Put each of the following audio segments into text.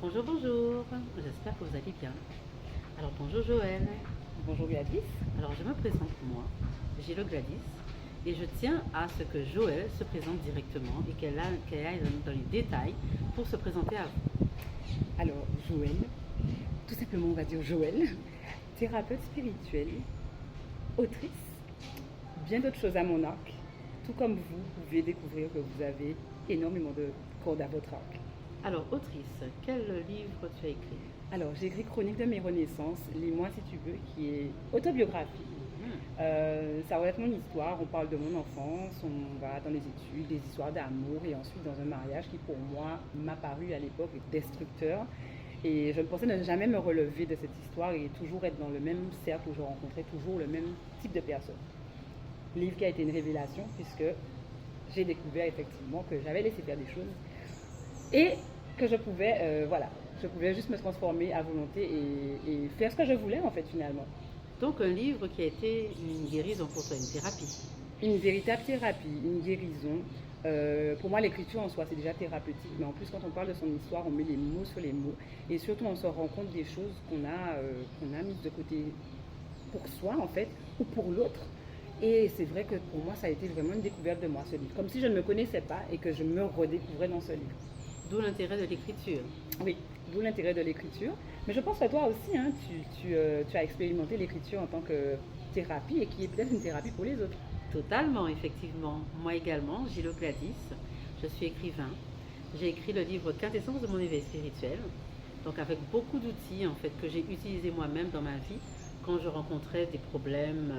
Bonjour, bonjour, j'espère que vous allez bien. Alors bonjour Joël. Bonjour Gladys. Alors je me présente moi, Gilles Gladys, et je tiens à ce que Joël se présente directement et qu'elle aille dans les détails pour se présenter à vous. Alors Joël, tout simplement on va dire Joël, thérapeute spirituelle, autrice, bien d'autres choses à mon arc. Tout comme vous pouvez découvrir que vous avez énormément de cordes à votre arc. Alors autrice, quel livre tu as écrit? Alors j'ai écrit Chronique de mes renaissances, lis-moi si tu veux, qui est autobiographie. Ça relate mon histoire, on parle de mon enfance, on va dans les études, des histoires d'amour et ensuite dans un mariage qui pour moi m'a paru à l'époque destructeur. Et je pensais ne jamais me relever de cette histoire et toujours être dans le même cercle où je rencontrais toujours le même type de personnes. Livre qui a été une révélation puisque j'ai découvert effectivement que j'avais laissé faire des choses et que je pouvais, je pouvais juste me transformer à volonté et faire ce que je voulais en fait finalement. Donc un livre qui a été une guérison pour toi, une thérapie. Une véritable thérapie, une guérison. Pour moi, l'écriture en soi, c'est déjà thérapeutique, mais en plus, quand on parle de son histoire, on met les mots sur les mots, et surtout, on se rend compte des choses qu'on a mises de côté pour soi, en fait, ou pour l'autre. Et c'est vrai que pour moi, ça a été vraiment une découverte de moi, ce livre. Comme si je ne me connaissais pas et que je me redécouvrais dans ce livre. D'où l'intérêt de l'écriture. Oui, d'où l'intérêt de l'écriture. Mais je pense que toi aussi, hein, tu as expérimenté l'écriture en tant que thérapie et qui est peut-être une thérapie pour les autres. Totalement, effectivement. Moi également, Gilles Gladys, je suis écrivain. J'ai écrit le livre Quintessence de mon éveil spirituel, donc avec beaucoup d'outils en fait que j'ai utilisés moi-même dans ma vie quand je rencontrais des problèmes,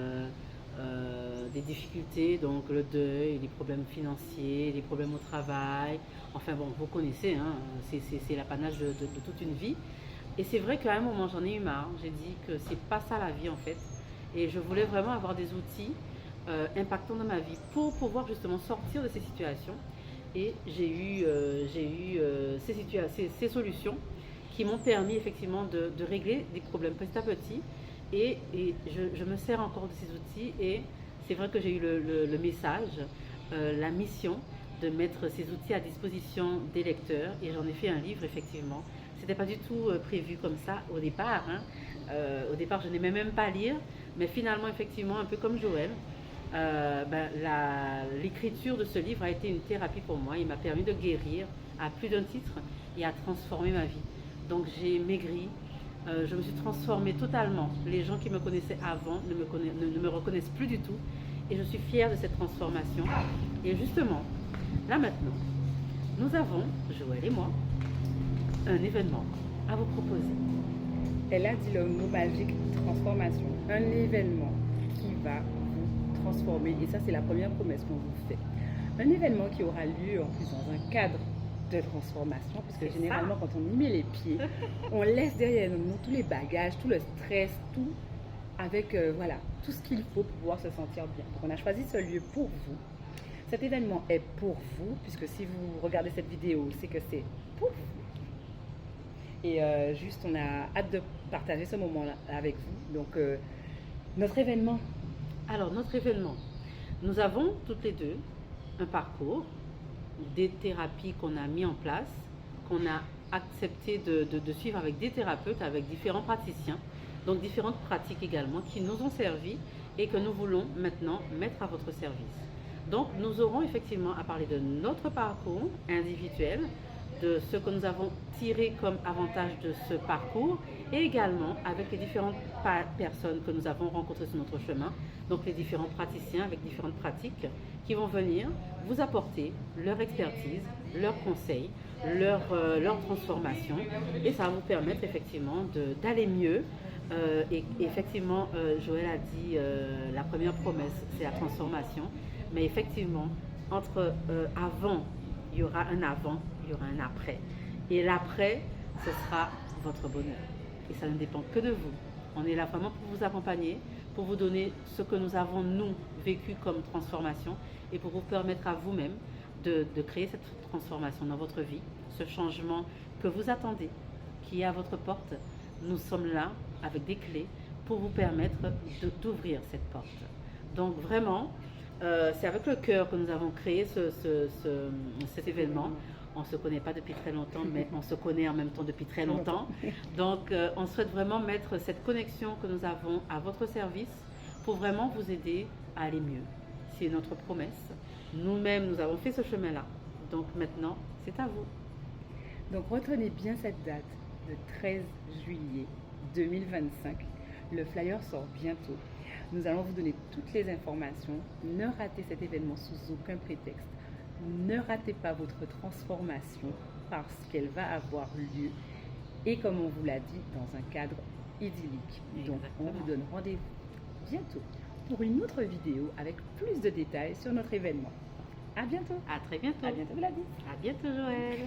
des difficultés, donc le deuil, les problèmes financiers, les problèmes au travail. Enfin bon, vous connaissez, hein, c'est l'apanage de toute une vie. Et c'est vrai qu'à un moment j'en ai eu marre. J'ai dit que c'est pas ça la vie en fait. Et je voulais vraiment avoir des outils impactants dans ma vie pour pouvoir justement sortir de ces situations. Et j'ai eu ces solutions qui m'ont permis effectivement de régler des problèmes petit à petit. Et je me sers encore de ces outils et c'est vrai que j'ai eu le message, la mission de mettre ces outils à disposition des lecteurs et j'en ai fait un livre effectivement. C'était pas du tout prévu comme ça au départ. Hein. Au départ, je n'aimais même pas lire, mais finalement, effectivement, un peu comme Joël, l'écriture de ce livre a été une thérapie pour moi. Il m'a permis de guérir à plus d'un titre et à transformer ma vie. Donc j'ai maigri, je me suis transformée totalement. Les gens qui me connaissaient avant ne me reconnaissent plus du tout et je suis fière de cette transformation. Et justement, là maintenant, nous avons, Joël et moi, un événement à vous proposer. Elle a dit le mot magique transformation. Un événement qui va vous transformer. Et ça, c'est la première promesse qu'on vous fait. Un événement qui aura lieu en plus dans un cadre de transformation. Puisque généralement, quand on y met les pieds, on laisse derrière nous tous les bagages, tout le stress, tout avec voilà, tout ce qu'il faut pour pouvoir se sentir bien. Donc, on a choisi ce lieu pour vous. Cet événement est pour vous, puisque si vous regardez cette vidéo, c'est que c'est pour vous. Et juste, on a hâte de partager ce moment-là avec vous. Donc, notre événement. Alors, notre événement, nous avons toutes les deux un parcours, des thérapies qu'on a mis en place, qu'on a accepté de suivre avec des thérapeutes, avec différents praticiens, donc différentes pratiques également qui nous ont servi et que nous voulons maintenant mettre à votre service. Donc, nous aurons effectivement à parler de notre parcours individuel, de ce que nous avons tiré comme avantage de ce parcours et également avec les différentes personnes que nous avons rencontrées sur notre chemin, donc les différents praticiens avec différentes pratiques qui vont venir vous apporter leur expertise, leurs conseils, leur transformation et ça va vous permettre effectivement d'aller mieux. Et effectivement, Joël a dit la première promesse, c'est la transformation, mais effectivement, entre avant, il y aura un avant, il y aura un après. Et l'après, ce sera votre bonheur. Et ça ne dépend que de vous. On est là vraiment pour vous accompagner, pour vous donner ce que nous avons, nous, vécu comme transformation et pour vous permettre à vous-même de créer cette transformation dans votre vie, ce changement que vous attendez, qui est à votre porte. Nous sommes là avec des clés pour vous permettre d'ouvrir cette porte. Donc vraiment, c'est avec le cœur que nous avons créé cet événement. On ne se connaît pas depuis très longtemps, mais on se connaît en même temps depuis très longtemps. Donc, on souhaite vraiment mettre cette connexion que nous avons à votre service pour vraiment vous aider à aller mieux. C'est notre promesse. Nous-mêmes, nous avons fait ce chemin-là. Donc maintenant, c'est à vous. Donc retenez bien cette date, le 13 juillet 2025. Le flyer sort bientôt. Nous allons vous donner toutes les informations. Ne ratez cet événement sous aucun prétexte. Ne ratez pas votre transformation parce qu'elle va avoir lieu et comme on vous l'a dit, dans un cadre idyllique. Donc on vous donne rendez-vous bientôt pour une autre vidéo avec plus de détails sur notre événement. À bientôt. À très bientôt. À bientôt Gladys. À bientôt Joël.